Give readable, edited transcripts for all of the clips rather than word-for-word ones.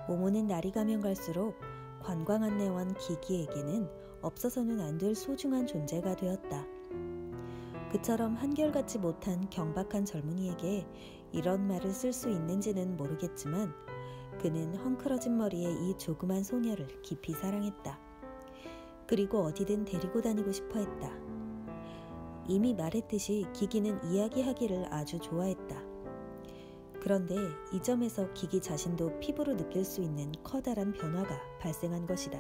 모모는 날이 가면 갈수록 관광 안내원 기기에게는 없어서는 안 될 소중한 존재가 되었다. 그처럼 한결같지 못한 경박한 젊은이에게 이런 말을 쓸 수 있는지는 모르겠지만 그는 헝클어진 머리의 이 조그만 소녀를 깊이 사랑했다. 그리고 어디든 데리고 다니고 싶어 했다. 이미 말했듯이 기기는 이야기하기를 아주 좋아했다. 그런데 이 점에서 기기 자신도 피부로 느낄 수 있는 커다란 변화가 발생한 것이다.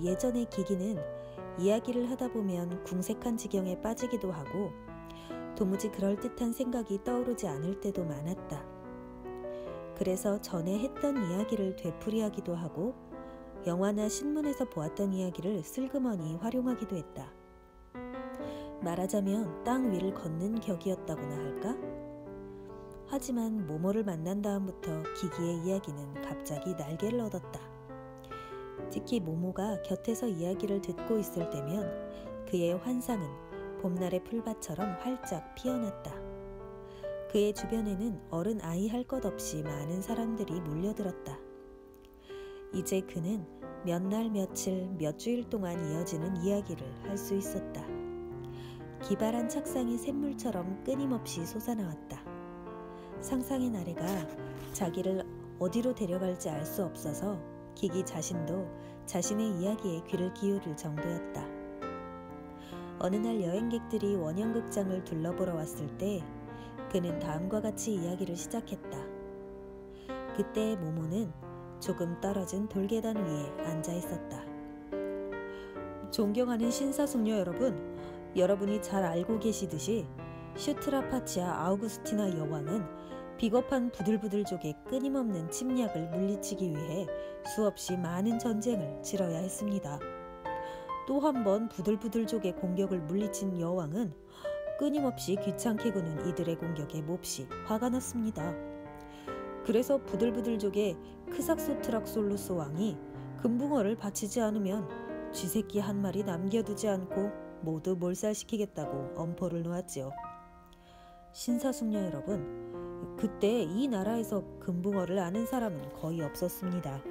예전에 기기는 이야기를 하다 보면 궁색한 지경에 빠지기도 하고 도무지 그럴듯한 생각이 떠오르지 않을 때도 많았다. 그래서 전에 했던 이야기를 되풀이하기도 하고 영화나 신문에서 보았던 이야기를 슬그머니 활용하기도 했다. 말하자면 땅 위를 걷는 격이었다고나 할까? 하지만 모모를 만난 다음부터 기기의 이야기는 갑자기 날개를 얻었다. 특히 모모가 곁에서 이야기를 듣고 있을 때면 그의 환상은 봄날의 풀밭처럼 활짝 피어났다. 그의 주변에는 어른 아이 할 것 없이 많은 사람들이 몰려들었다. 이제 그는 몇 날 며칠 몇 주일 동안 이어지는 이야기를 할 수 있었다. 기발한 착상이 샘물처럼 끊임없이 솟아나왔다. 상상의 나래가 자기를 어디로 데려갈지 알 수 없어서 기기 자신도 자신의 이야기에 귀를 기울일 정도였다. 어느 날 여행객들이 원형극장을 둘러보러 왔을 때 그는 다음과 같이 이야기를 시작했다. 그때 모모는 조금 떨어진 돌계단 위에 앉아 있었다. 존경하는 신사숙녀 여러분, 여러분이 잘 알고 계시듯이 슈트라파치아 아우구스티나 여왕은 비겁한 부들부들족의 끊임없는 침략을 물리치기 위해 수없이 많은 전쟁을 치러야 했습니다. 또 한 번 부들부들족의 공격을 물리친 여왕은 끊임없이 귀찮게 구는 이들의 공격에 몹시 화가 났습니다. 그래서 부들부들족의 크삭소트락솔루스 왕이 금붕어를 바치지 않으면 쥐새끼 한 마리 남겨두지 않고 모두 몰살시키겠다고 엄포를 놓았지요. 신사숙녀 여러분, 그때 이 나라에서 금붕어를 아는 사람은 거의 없었습니다.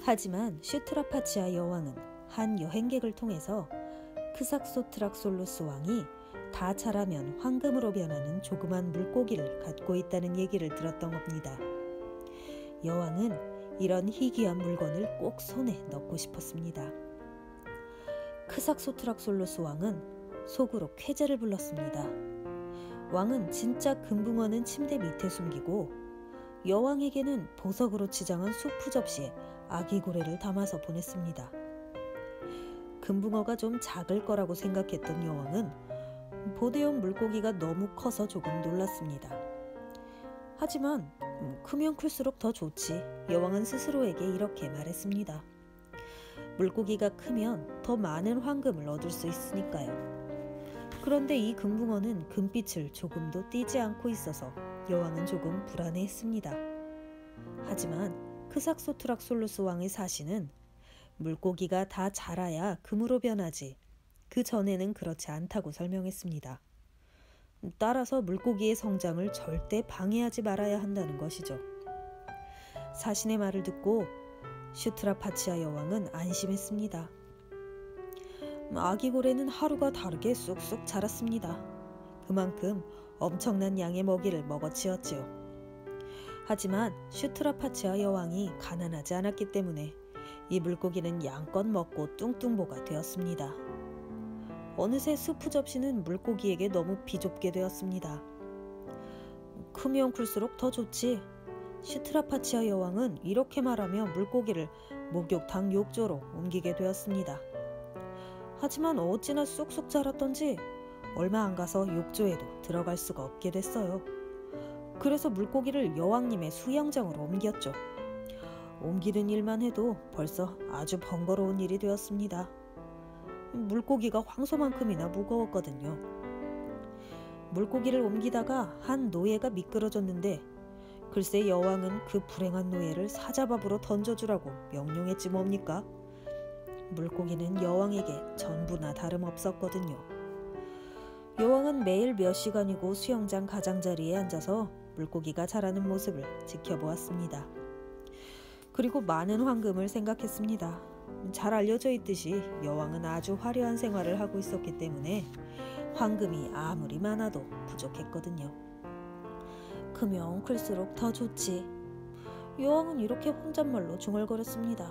하지만 슈트라파치아 여왕은 한 여행객을 통해서 크삭소트락솔루스 왕이 다 자라면 황금으로 변하는 조그만 물고기를 갖고 있다는 얘기를 들었던 겁니다. 여왕은 이런 희귀한 물건을 꼭 손에 넣고 싶었습니다. 크삭소트락솔루스 왕은 속으로 쾌재를 불렀습니다. 왕은 진짜 금붕어는 침대 밑에 숨기고 여왕에게는 보석으로 치장한 수프 접시에 아기 고래를 담아서 보냈습니다. 금붕어가 좀 작을 거라고 생각했던 여왕은 보대형 물고기가 너무 커서 조금 놀랐습니다. 하지만 크면 클수록 더 좋지. 여왕은 스스로에게 이렇게 말했습니다. 물고기가 크면 더 많은 황금을 얻을 수 있으니까요. 그런데 이 금붕어는 금빛을 조금도 띠지 않고 있어서 여왕은 조금 불안해했습니다. 하지만 크삭소트락솔루스 왕의 사신은 물고기가 다 자라야 금으로 변하지 그 전에는 그렇지 않다고 설명했습니다. 따라서 물고기의 성장을 절대 방해하지 말아야 한다는 것이죠. 사신의 말을 듣고 슈트라파치아 여왕은 안심했습니다. 아기 고래는 하루가 다르게 쑥쑥 자랐습니다. 그만큼 엄청난 양의 먹이를 먹어치웠지요. 하지만 슈트라파치아 여왕이 가난하지 않았기 때문에 이 물고기는 양껏 먹고 뚱뚱보가 되었습니다. 어느새 수프 접시는 물고기에게 너무 비좁게 되었습니다. 크면 클수록 더 좋지. 슈트라파치아 여왕은 이렇게 말하며 물고기를 목욕탕 욕조로 옮기게 되었습니다. 하지만 어찌나 쑥쑥 자랐던지 얼마 안 가서 욕조에도 들어갈 수가 없게 됐어요. 그래서 물고기를 여왕님의 수영장으로 옮겼죠. 옮기는 일만 해도 벌써 아주 번거로운 일이 되었습니다. 물고기가 황소만큼이나 무거웠거든요. 물고기를 옮기다가 한 노예가 미끄러졌는데 글쎄 여왕은 그 불행한 노예를 사자밥으로 던져주라고 명령했지 뭡니까? 물고기는 여왕에게 전부나 다름없었거든요. 여왕은 매일 몇 시간이고 수영장 가장자리에 앉아서 물고기가 자라는 모습을 지켜보았습니다. 그리고 많은 황금을 생각했습니다. 잘 알려져 있듯이 여왕은 아주 화려한 생활을 하고 있었기 때문에 황금이 아무리 많아도 부족했거든요. 크면 클수록 더 좋지. 여왕은 이렇게 혼잣말로 중얼거렸습니다.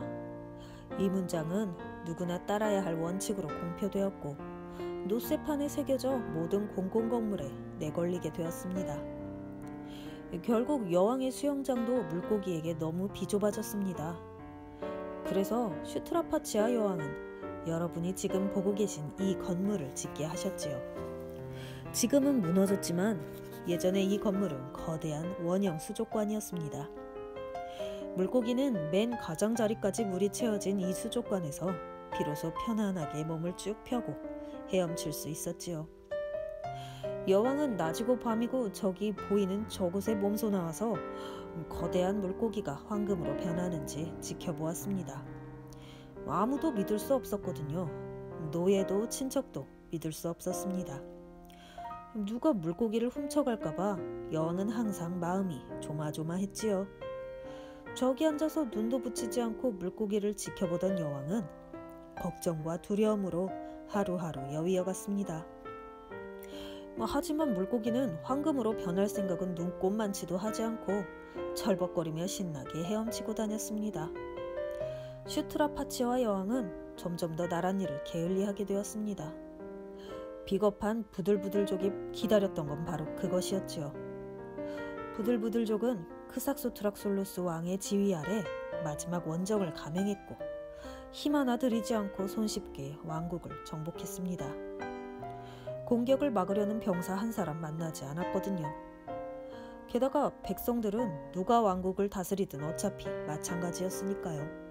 이 문장은 누구나 따라야 할 원칙으로 공표되었고 노쇠판에 새겨져 모든 공공건물에 내걸리게 되었습니다. 결국 여왕의 수영장도 물고기에게 너무 비좁아졌습니다. 그래서 슈트라파치아 여왕은 여러분이 지금 보고 계신 이 건물을 짓게 하셨지요. 지금은 무너졌지만 예전에 이 건물은 거대한 원형 수족관이었습니다. 물고기는 맨 가장자리까지 물이 채워진 이 수족관에서 비로소 편안하게 몸을 쭉 펴고 헤엄칠 수 있었지요. 여왕은 낮이고 밤이고 저기 보이는 저곳에 몸소 나와서 거대한 물고기가 황금으로 변하는지 지켜보았습니다. 아무도 믿을 수 없었거든요. 노예도 친척도 믿을 수 없었습니다. 누가 물고기를 훔쳐갈까봐 여왕은 항상 마음이 조마조마했지요. 저기 앉아서 눈도 붙이지 않고 물고기를 지켜보던 여왕은 걱정과 두려움으로 하루하루 여위어갔습니다. 하지만 물고기는 황금으로 변할 생각은 눈꼽만치도 하지 않고 철벅거리며 신나게 헤엄치고 다녔습니다. 슈트라파치와 여왕은 점점 더 나란 일을 게을리하게 되었습니다. 비겁한 부들부들족이 기다렸던 건 바로 그것이었지요. 부들부들족은 크삭소트락솔루스 왕의 지휘 아래 마지막 원정을 감행했고 힘 하나 들이지 않고 손쉽게 왕국을 정복했습니다. 공격을 막으려는 병사 한 사람 만나지 않았거든요. 게다가 백성들은 누가 왕국을 다스리든 어차피 마찬가지였으니까요.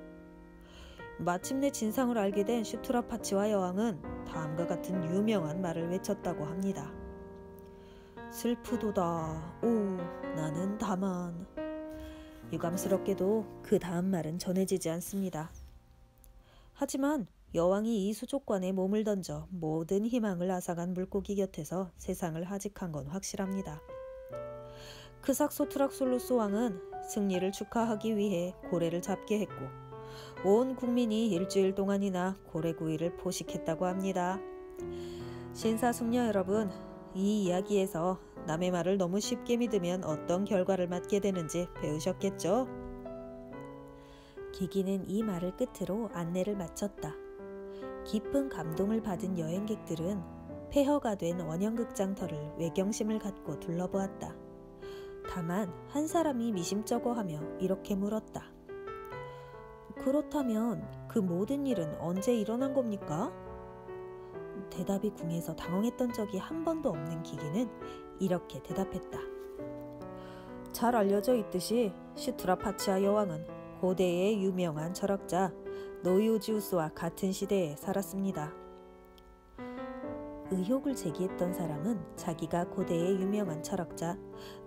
마침내 진상을 알게 된 슈트라파치와 여왕은 다음과 같은 유명한 말을 외쳤다고 합니다. 슬프도다. 오, 나는 다만. 유감스럽게도 그 다음 말은 전해지지 않습니다. 하지만 여왕이 이 수족관에 몸을 던져 모든 희망을 앗아간 물고기 곁에서 세상을 하직한 건 확실합니다. 크삭소트락솔루스 왕은 승리를 축하하기 위해 고래를 잡게 했고 온 국민이 일주일 동안이나 고래구이를 포식했다고 합니다. 신사숙녀 여러분, 이 이야기에서 남의 말을 너무 쉽게 믿으면 어떤 결과를 맞게 되는지 배우셨겠죠? 기기는 이 말을 끝으로 안내를 마쳤다. 깊은 감동을 받은 여행객들은 폐허가 된 원형극장터를 외경심을 갖고 둘러보았다. 다만 한 사람이 미심쩍어하며 이렇게 물었다. 그렇다면 그 모든 일은 언제 일어난 겁니까? 대답이 궁해서 당황했던 적이 한 번도 없는 기기는 이렇게 대답했다. 잘 알려져 있듯이 슈트라파치아 여왕은 고대의 유명한 철학자 노이오지우스와 같은 시대에 살았습니다. 의혹을 제기했던 사람은 자기가 고대의 유명한 철학자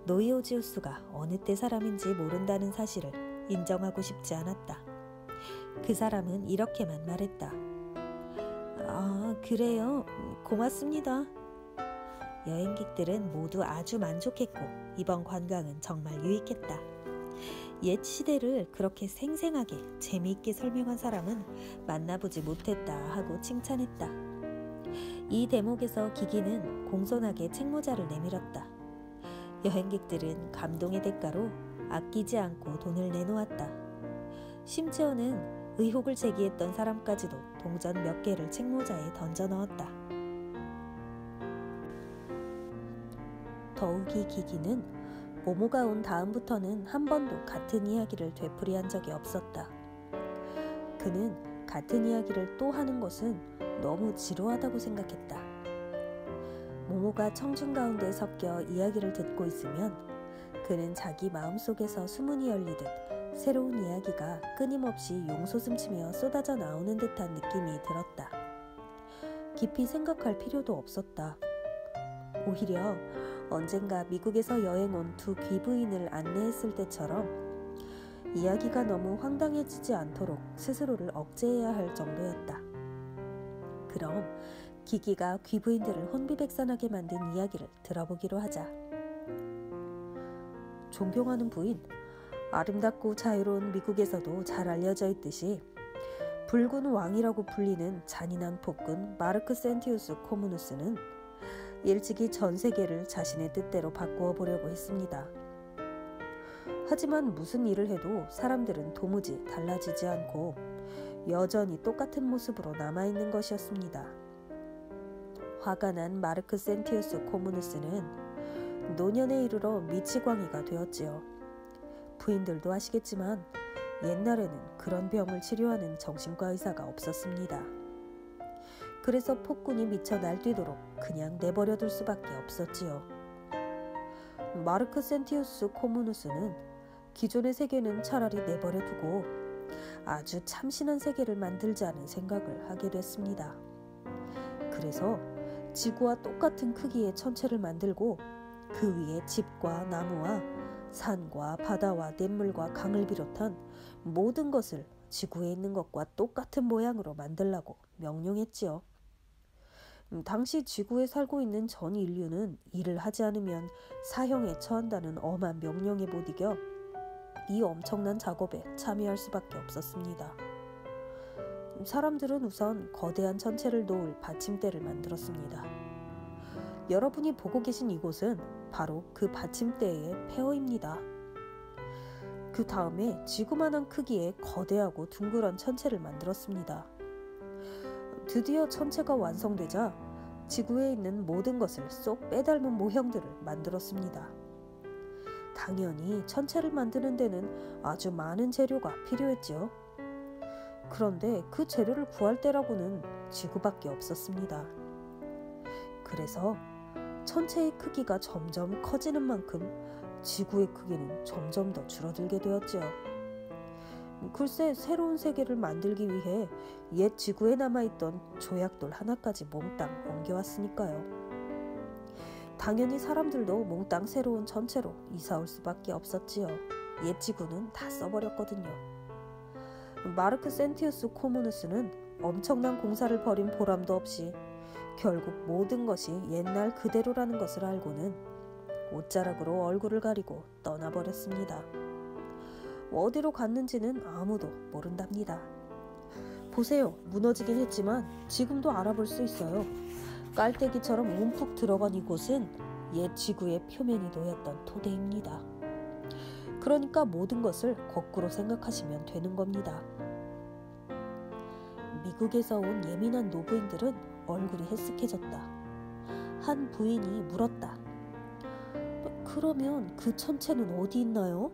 노이오지우스가 어느 때 사람인지 모른다는 사실을 인정하고 싶지 않았다. 그 사람은 이렇게만 말했다. 아, 그래요? 고맙습니다. 여행객들은 모두 아주 만족했고 이번 관광은 정말 유익했다. 옛 시대를 그렇게 생생하게 재미있게 설명한 사람은 만나보지 못했다 하고 칭찬했다. 이 대목에서 기기는 공손하게 책모자를 내밀었다. 여행객들은 감동의 대가로 아끼지 않고 돈을 내놓았다. 심지어는 의혹을 제기했던 사람까지도 동전 몇 개를 책모자에 던져 넣었다. 더욱이 기기는 모모가 온 다음부터는 한 번도 같은 이야기를 되풀이한 적이 없었다. 그는 같은 이야기를 또 하는 것은 너무 지루하다고 생각했다. 모모가 청중 가운데 섞여 이야기를 듣고 있으면 그는 자기 마음속에서 수문이 열리듯 새로운 이야기가 끊임없이 용솟음치며 쏟아져 나오는 듯한 느낌이 들었다. 깊이 생각할 필요도 없었다. 오히려 언젠가 미국에서 여행 온 두 귀부인을 안내했을 때처럼 이야기가 너무 황당해지지 않도록 스스로를 억제해야 할 정도였다. 그럼 기기가 귀부인들을 혼비백산하게 만든 이야기를 들어보기로 하자. 존경하는 부인, 아름답고 자유로운 미국에서도 잘 알려져 있듯이 붉은 왕이라고 불리는 잔인한 폭군 마르크 센티우스 코무누스는 일찍이 전 세계를 자신의 뜻대로 바꾸어 보려고 했습니다. 하지만 무슨 일을 해도 사람들은 도무지 달라지지 않고 여전히 똑같은 모습으로 남아있는 것이었습니다. 화가 난 마르크 센티우스 코무누스는 노년에 이르러 미치광이가 되었지요. 부인들도 아시겠지만 옛날에는 그런 병을 치료하는 정신과 의사가 없었습니다. 그래서 폭군이 미쳐 날뛰도록 그냥 내버려둘 수밖에 없었지요. 마르크 센티우스 코무누스는 기존의 세계는 차라리 내버려두고 아주 참신한 세계를 만들자는 생각을 하게 됐습니다. 그래서 지구와 똑같은 크기의 천체를 만들고 그 위에 집과 나무와 산과 바다와 냇물과 강을 비롯한 모든 것을 지구에 있는 것과 똑같은 모양으로 만들라고 명령했지요. 당시 지구에 살고 있는 전 인류는 일을 하지 않으면 사형에 처한다는 엄한 명령에 못 이겨 이 엄청난 작업에 참여할 수밖에 없었습니다. 사람들은 우선 거대한 천체를 놓을 받침대를 만들었습니다. 여러분이 보고 계신 이곳은 바로 그 받침대의 폐허입니다. 그 다음에 지구만한 크기의 거대하고 둥그런 천체를 만들었습니다. 드디어 천체가 완성되자 지구에 있는 모든 것을 쏙 빼닮은 모형들을 만들었습니다. 당연히 천체를 만드는 데는 아주 많은 재료가 필요했지요. 그런데 그 재료를 구할 때라고는 지구밖에 없었습니다. 그래서 천체의 크기가 점점 커지는 만큼 지구의 크기는 점점 더 줄어들게 되었지요. 글쎄 새로운 세계를 만들기 위해 옛 지구에 남아있던 조약돌 하나까지 몽땅 옮겨왔으니까요. 당연히 사람들도 몽땅 새로운 천체로 이사올 수밖에 없었지요. 옛 지구는 다 써버렸거든요. 마르크 센티우스 코무누스는 엄청난 공사를 벌인 보람도 없이 결국 모든 것이 옛날 그대로라는 것을 알고는 옷자락으로 얼굴을 가리고 떠나버렸습니다. 어디로 갔는지는 아무도 모른답니다. 보세요. 무너지긴 했지만 지금도 알아볼 수 있어요. 깔때기처럼 움푹 들어간 이곳은 옛 지구의 표면이 놓였던 토대입니다. 그러니까 모든 것을 거꾸로 생각하시면 되는 겁니다. 미국에서 온 예민한 노부인들은 얼굴이 해쓱해졌다. 한 부인이 물었다. 그러면 그 천체는 어디 있나요?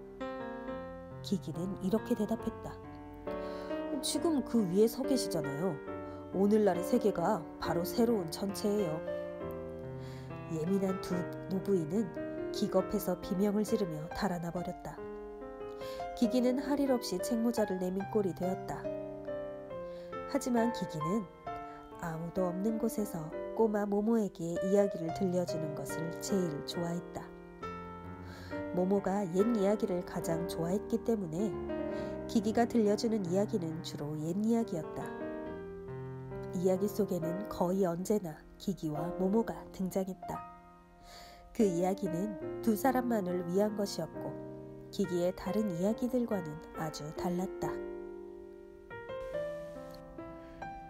기기는 이렇게 대답했다. 지금 그 위에 서 계시잖아요. 오늘날의 세계가 바로 새로운 천체예요. 예민한 두 노부인은 기겁해서 비명을 지르며 달아나 버렸다. 기기는 할 일 없이 책모자를 내민 꼴이 되었다. 하지만 기기는 아무도 없는 곳에서 꼬마 모모에게 이야기를 들려주는 것을 제일 좋아했다. 모모가 옛 이야기를 가장 좋아했기 때문에 기기가 들려주는 이야기는 주로 옛 이야기였다. 이야기 속에는 거의 언제나 기기와 모모가 등장했다. 그 이야기는 두 사람만을 위한 것이었고 기기의 다른 이야기들과는 아주 달랐다.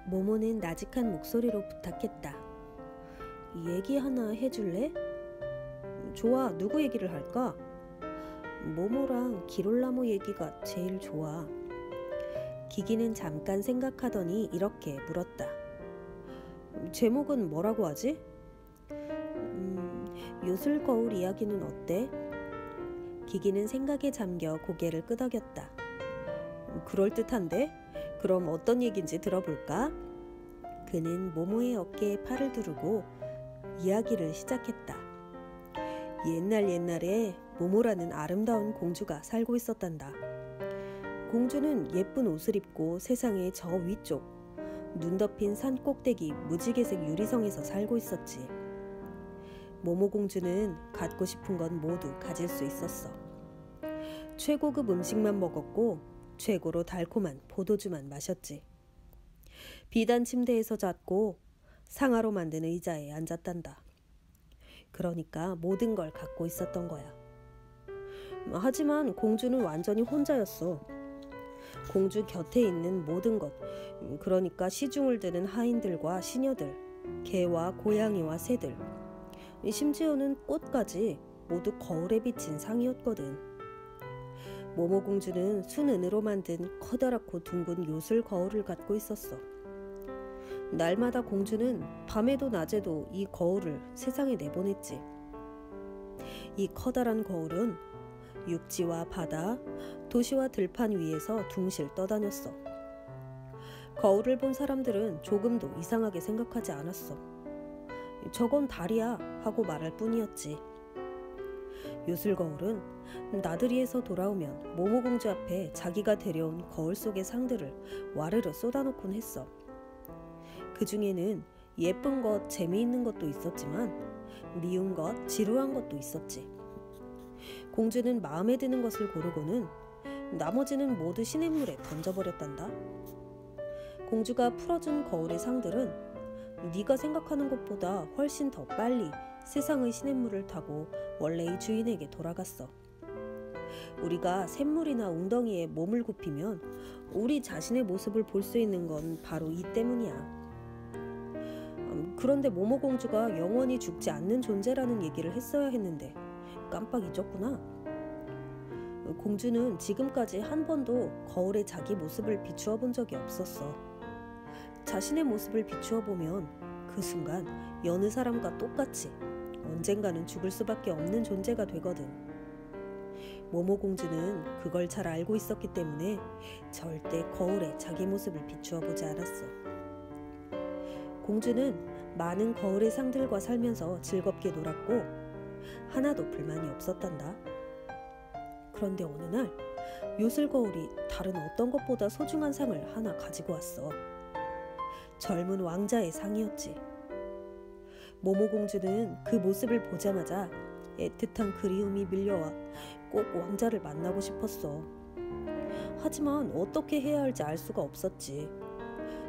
모모는 나직한 목소리로 부탁했다. 얘기 하나 해줄래? 좋아, 누구 얘기를 할까? 모모랑 기롤라모 얘기가 제일 좋아. 기기는 잠깐 생각하더니 이렇게 물었다. 제목은 뭐라고 하지? 요술거울 이야기는 어때? 기기는 생각에 잠겨 고개를 끄덕였다. 그럴듯한데? 그럼 어떤 얘기인지 들어볼까? 그는 모모의 어깨에 팔을 두르고 이야기를 시작했다. 옛날에 모모라는 아름다운 공주가 살고 있었단다. 공주는 예쁜 옷을 입고 세상의 저 위쪽 눈 덮인 산 꼭대기 무지개색 유리성에서 살고 있었지. 모모 공주는 갖고 싶은 건 모두 가질 수 있었어. 최고급 음식만 먹었고 최고로 달콤한 포도주만 마셨지. 비단 침대에서 잤고 상아로 만든 의자에 앉았단다. 그러니까 모든 걸 갖고 있었던 거야. 하지만 공주는 완전히 혼자였어. 공주 곁에 있는 모든 것, 그러니까 시중을 드는 하인들과 시녀들, 개와 고양이와 새들, 심지어는 꽃까지 모두 거울에 비친 상이었거든. 모모공주는 순은으로 만든 커다랗고 둥근 요술 거울을 갖고 있었어. 날마다 공주는 밤에도 낮에도 이 거울을 세상에 내보냈지. 이 커다란 거울은 육지와 바다, 도시와 들판 위에서 둥실 떠다녔어. 거울을 본 사람들은 조금도 이상하게 생각하지 않았어. 저건 달이야 하고 말할 뿐이었지. 요술 거울은 나들이에서 돌아오면 모모공주 앞에 자기가 데려온 거울 속의 상들을 와르르 쏟아놓곤 했어. 그 중에는 예쁜 것, 재미있는 것도 있었지만 미운 것, 지루한 것도 있었지. 공주는 마음에 드는 것을 고르고는 나머지는 모두 시냇물에 던져버렸단다. 공주가 풀어준 거울의 상들은 네가 생각하는 것보다 훨씬 더 빨리 세상의 시냇물을 타고 원래의 주인에게 돌아갔어. 우리가 샘물이나 웅덩이에 몸을 굽히면 우리 자신의 모습을 볼 수 있는 건 바로 이 때문이야. 그런데 모모공주가 영원히 죽지 않는 존재라는 얘기를 했어야 했는데 깜빡 잊었구나. 공주는 지금까지 한 번도 거울에 자기 모습을 비추어 본 적이 없었어. 자신의 모습을 비추어 보면 그 순간 여느 사람과 똑같이 언젠가는 죽을 수밖에 없는 존재가 되거든. 모모공주는 그걸 잘 알고 있었기 때문에 절대 거울에 자기 모습을 비추어 보지 않았어. 공주는 많은 거울의 상들과 살면서 즐겁게 놀았고 하나도 불만이 없었단다. 그런데 어느 날 요술 거울이 다른 어떤 것보다 소중한 상을 하나 가지고 왔어. 젊은 왕자의 상이었지. 모모공주는 그 모습을 보자마자 애틋한 그리움이 밀려와 꼭 왕자를 만나고 싶었어. 하지만 어떻게 해야 할지 알 수가 없었지.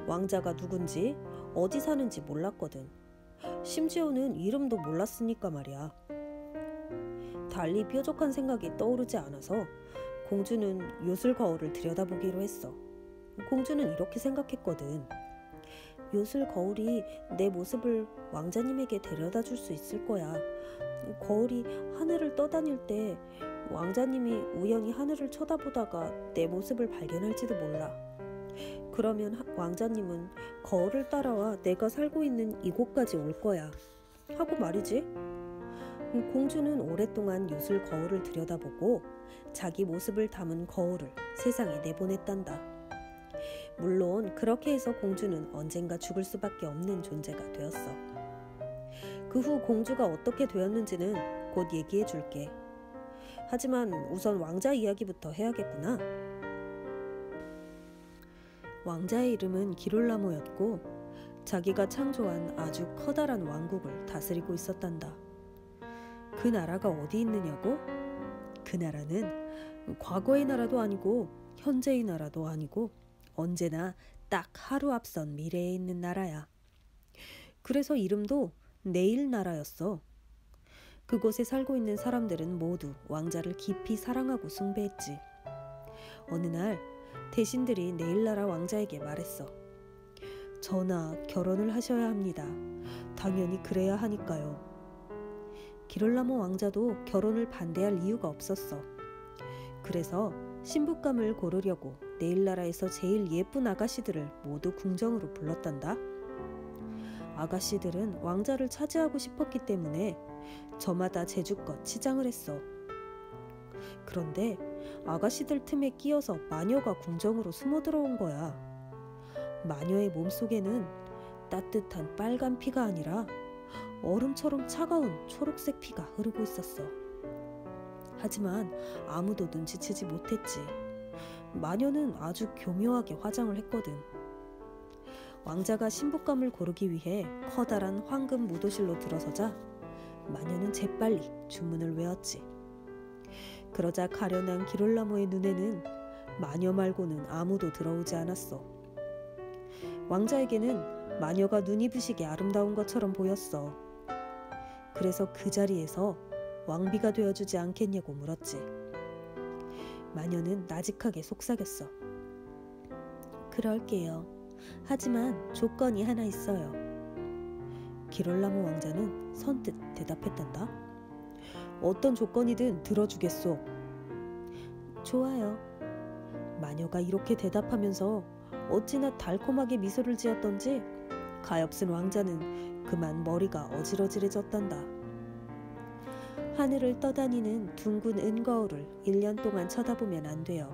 왕자가 누군지 어디 사는지 몰랐거든. 심지어는 이름도 몰랐으니까 말이야. 달리 뾰족한 생각이 떠오르지 않아서 공주는 요술 거울을 들여다보기로 했어. 공주는 이렇게 생각했거든. 요술 거울이 내 모습을 왕자님에게 데려다 줄 수 있을 거야. 거울이 하늘을 떠다닐 때 왕자님이 우연히 하늘을 쳐다보다가 내 모습을 발견할지도 몰라. 그러면 왕자님은 거울을 따라와 내가 살고 있는 이곳까지 올 거야. 하고 말이지. 공주는 오랫동안 요술 거울을 들여다보고 자기 모습을 담은 거울을 세상에 내보냈단다. 물론 그렇게 해서 공주는 언젠가 죽을 수밖에 없는 존재가 되었어. 그 후 공주가 어떻게 되었는지는 곧 얘기해 줄게. 하지만 우선 왕자 이야기부터 해야겠구나. 왕자의 이름은 기롤라모였고 자기가 창조한 아주 커다란 왕국을 다스리고 있었단다. 그 나라가 어디 있느냐고? 그 나라는 과거의 나라도 아니고 현재의 나라도 아니고 언제나 딱 하루 앞선 미래에 있는 나라야. 그래서 이름도 내일 나라였어. 그곳에 살고 있는 사람들은 모두 왕자를 깊이 사랑하고 숭배했지. 어느 날 대신들이 내일나라 왕자에게 말했어. 전하, 결혼을 하셔야 합니다. 당연히 그래야 하니까요. 기롤라모 왕자도 결혼을 반대할 이유가 없었어. 그래서 신부감을 고르려고 내일나라에서 제일 예쁜 아가씨들을 모두 궁정으로 불렀단다. 아가씨들은 왕자를 차지하고 싶었기 때문에 저마다 제주껏 치장을 했어. 그런데 아가씨들 틈에 끼어서 마녀가 궁정으로 숨어 들어온 거야. 마녀의 몸속에는 따뜻한 빨간 피가 아니라 얼음처럼 차가운 초록색 피가 흐르고 있었어. 하지만 아무도 눈치채지 못했지. 마녀는 아주 교묘하게 화장을 했거든. 왕자가 신부감을 고르기 위해 커다란 황금 무도실로 들어서자 마녀는 재빨리 주문을 외웠지. 그러자 가련한 기롤라모의 눈에는 마녀 말고는 아무도 들어오지 않았어. 왕자에게는 마녀가 눈이 부시게 아름다운 것처럼 보였어. 그래서 그 자리에서 왕비가 되어주지 않겠냐고 물었지. 마녀는 나직하게 속삭였어. 그럴게요. 하지만 조건이 하나 있어요. 기롤라모 왕자는 선뜻 대답했단다. 어떤 조건이든 들어주겠소. 좋아요. 마녀가 이렇게 대답하면서 어찌나 달콤하게 미소를 지었던지 가엾은 왕자는 그만 머리가 어지러지해졌단다. 하늘을 떠다니는 둥근 은거울을 1년 동안 쳐다보면 안 돼요.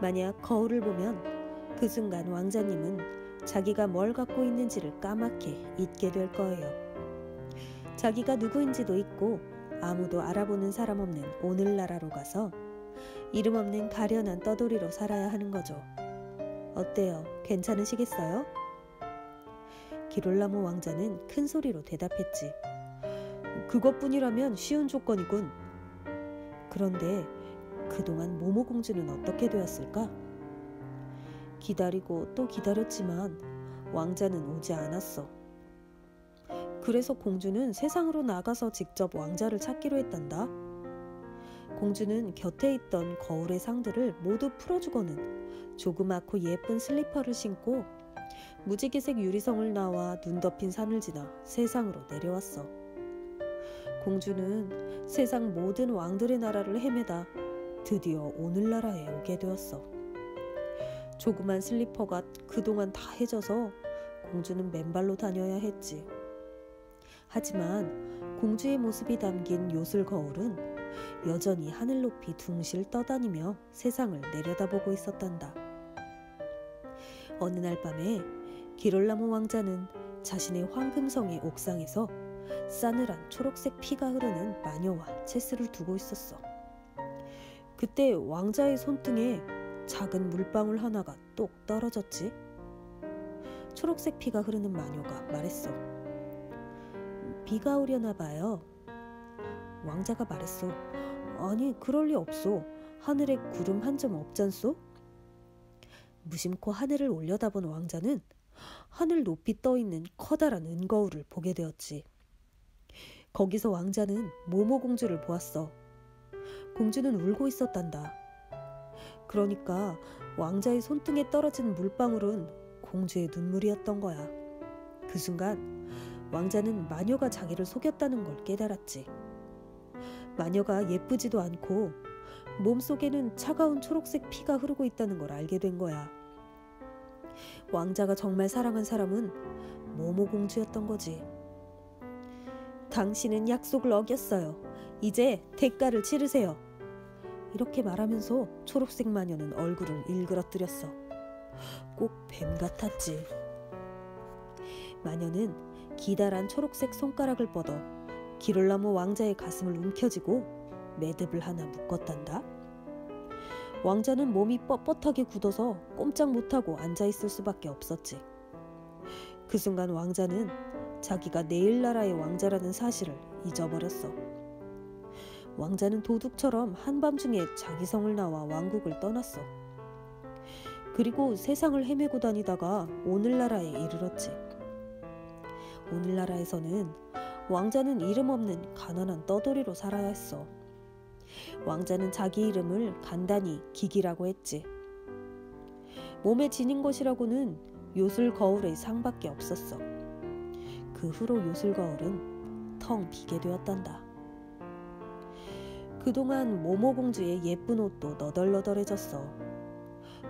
만약 거울을 보면 그 순간 왕자님은 자기가 뭘 갖고 있는지를 까맣게 잊게 될 거예요. 자기가 누구인지도 잊고 아무도 알아보는 사람 없는 오늘나라로 가서 이름 없는 가련한 떠돌이로 살아야 하는 거죠. 어때요? 괜찮으시겠어요? 기롤라모 왕자는 큰 소리로 대답했지. 그것뿐이라면 쉬운 조건이군. 그런데 그동안 모모공주는 어떻게 되었을까? 기다리고 또 기다렸지만 왕자는 오지 않았어. 그래서 공주는 세상으로 나가서 직접 왕자를 찾기로 했단다. 공주는 곁에 있던 거울의 상들을 모두 풀어주고는 조그맣고 예쁜 슬리퍼를 신고 무지개색 유리성을 나와 눈 덮인 산을 지나 세상으로 내려왔어. 공주는 세상 모든 왕들의 나라를 헤매다 드디어 오늘나라에 오게 되었어. 조그만 슬리퍼가 그동안 다 해져서 공주는 맨발로 다녀야 했지. 하지만 공주의 모습이 담긴 요술 거울은 여전히 하늘 높이 둥실 떠다니며 세상을 내려다보고 있었단다. 어느 날 밤에 기롤라모 왕자는 자신의 황금성의 옥상에서 싸늘한 초록색 피가 흐르는 마녀와 체스를 두고 있었어. 그때 왕자의 손등에 작은 물방울 하나가 똑 떨어졌지. 초록색 피가 흐르는 마녀가 말했어. 비가 오려나 봐요. 왕자가 말했어. 아니, 그럴 리 없소. 하늘에 구름 한 점 없잖소? 무심코 하늘을 올려다본 왕자는 하늘 높이 떠있는 커다란 은거울을 보게 되었지. 거기서 왕자는 모모공주를 보았어. 공주는 울고 있었단다. 그러니까 왕자의 손등에 떨어진 물방울은 공주의 눈물이었던 거야. 그 순간 왕자는 마녀가 자기를 속였다는 걸 깨달았지. 마녀가 예쁘지도 않고 몸속에는 차가운 초록색 피가 흐르고 있다는 걸 알게 된 거야. 왕자가 정말 사랑한 사람은 모모공주였던 거지. 당신은 약속을 어겼어요. 이제 대가를 치르세요. 이렇게 말하면서 초록색 마녀는 얼굴을 일그러뜨렸어. 꼭 뱀 같았지. 마녀는 기다란 초록색 손가락을 뻗어 기롤라모 왕자의 가슴을 움켜쥐고 매듭을 하나 묶었단다. 왕자는 몸이 뻣뻣하게 굳어서 꼼짝 못하고 앉아있을 수밖에 없었지. 그 순간 왕자는 자기가 네일나라의 왕자라는 사실을 잊어버렸어. 왕자는 도둑처럼 한밤중에 자기 성을 나와 왕국을 떠났어. 그리고 세상을 헤매고 다니다가 오늘나라에 이르렀지. 오늘나라에서는 왕자는 이름 없는 가난한 떠돌이로 살아야 했어. 왕자는 자기 이름을 간단히 기기라고 했지. 몸에 지닌 것이라고는 요술 거울의 상밖에 없었어. 그 후로 요술 거울은 텅 비게 되었단다. 그동안 모모공주의 예쁜 옷도 너덜너덜해졌어.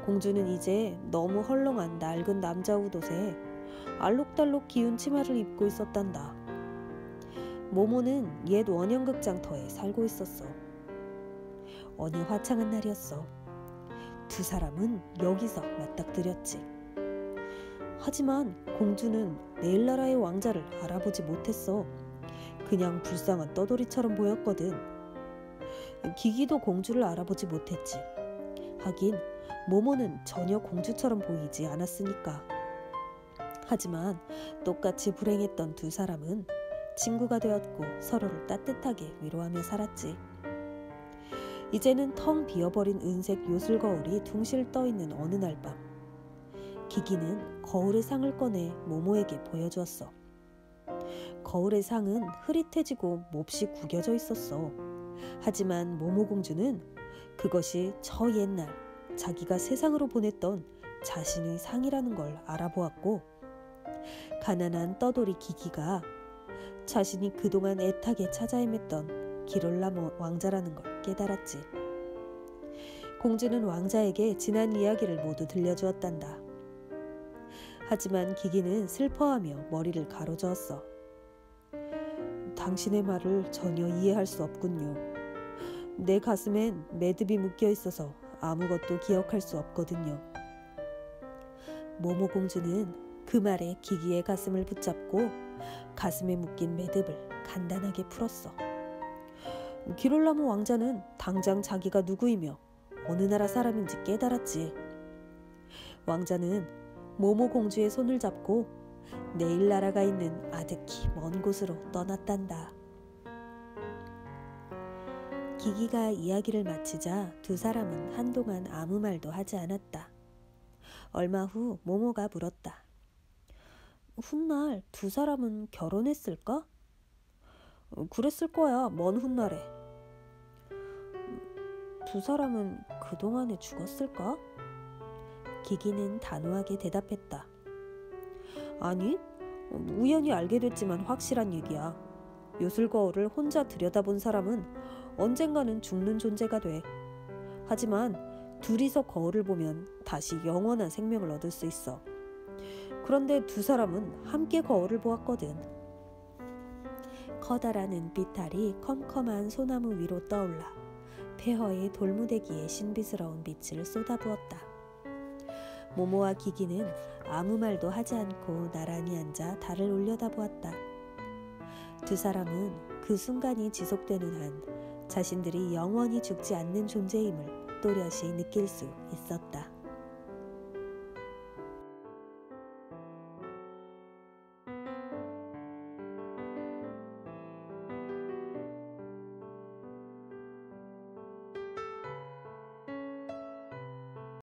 공주는 이제 너무 헐렁한 낡은 남자 옷에 알록달록 기운 치마를 입고 있었단다. 모모는 옛 원형극장터에 살고 있었어. 어느 화창한 날이었어. 두 사람은 여기서 맞닥뜨렸지. 하지만 공주는 네일나라의 왕자를 알아보지 못했어. 그냥 불쌍한 떠돌이처럼 보였거든. 기기도 공주를 알아보지 못했지. 하긴 모모는 전혀 공주처럼 보이지 않았으니까. 하지만 똑같이 불행했던 두 사람은 친구가 되었고 서로를 따뜻하게 위로하며 살았지. 이제는 텅 비어버린 은색 요술 거울이 둥실 떠있는 어느 날 밤, 기기는 거울의 상을 꺼내 모모에게 보여주었어. 거울의 상은 흐릿해지고 몹시 구겨져 있었어. 하지만 모모공주는 그것이 저 옛날 자기가 세상으로 보냈던 자신의 상이라는 걸 알아보았고, 가난한 떠돌이 기기가 자신이 그동안 애타게 찾아 헤맸던 기롤람 왕자라는 걸 깨달았지. 공주는 왕자에게 지난 이야기를 모두 들려주었단다. 하지만 기기는 슬퍼하며 머리를 가로저었어. 당신의 말을 전혀 이해할 수 없군요. 내 가슴엔 매듭이 묶여 있어서 아무것도 기억할 수 없거든요. 모모 공주는 그 말에 기기의 가슴을 붙잡고 가슴에 묶인 매듭을 간단하게 풀었어. 기롤라모 왕자는 당장 자기가 누구이며 어느 나라 사람인지 깨달았지. 왕자는 모모 공주의 손을 잡고 내일 나라가 있는 아득히 먼 곳으로 떠났단다. 기기가 이야기를 마치자 두 사람은 한동안 아무 말도 하지 않았다. 얼마 후 모모가 물었다. 훗날 두 사람은 결혼했을까? 그랬을 거야, 먼 훗날에. 두 사람은 그동안에 죽었을까? 기기는 단호하게 대답했다. 아니, 우연히 알게 됐지만 확실한 얘기야. 요술거울을 혼자 들여다본 사람은 언젠가는 죽는 존재가 돼. 하지만 둘이서 거울을 보면 다시 영원한 생명을 얻을 수 있어. 그런데 두 사람은 함께 거울을 보았거든. 커다란 은빛달이 컴컴한 소나무 위로 떠올라 폐허의 돌무대기에 신비스러운 빛을 쏟아부었다. 모모와 기기는 아무 말도 하지 않고 나란히 앉아 달을 올려다보았다. 두 사람은 그 순간이 지속되는 한 자신들이 영원히 죽지 않는 존재임을 또렷이 느낄 수 있었다.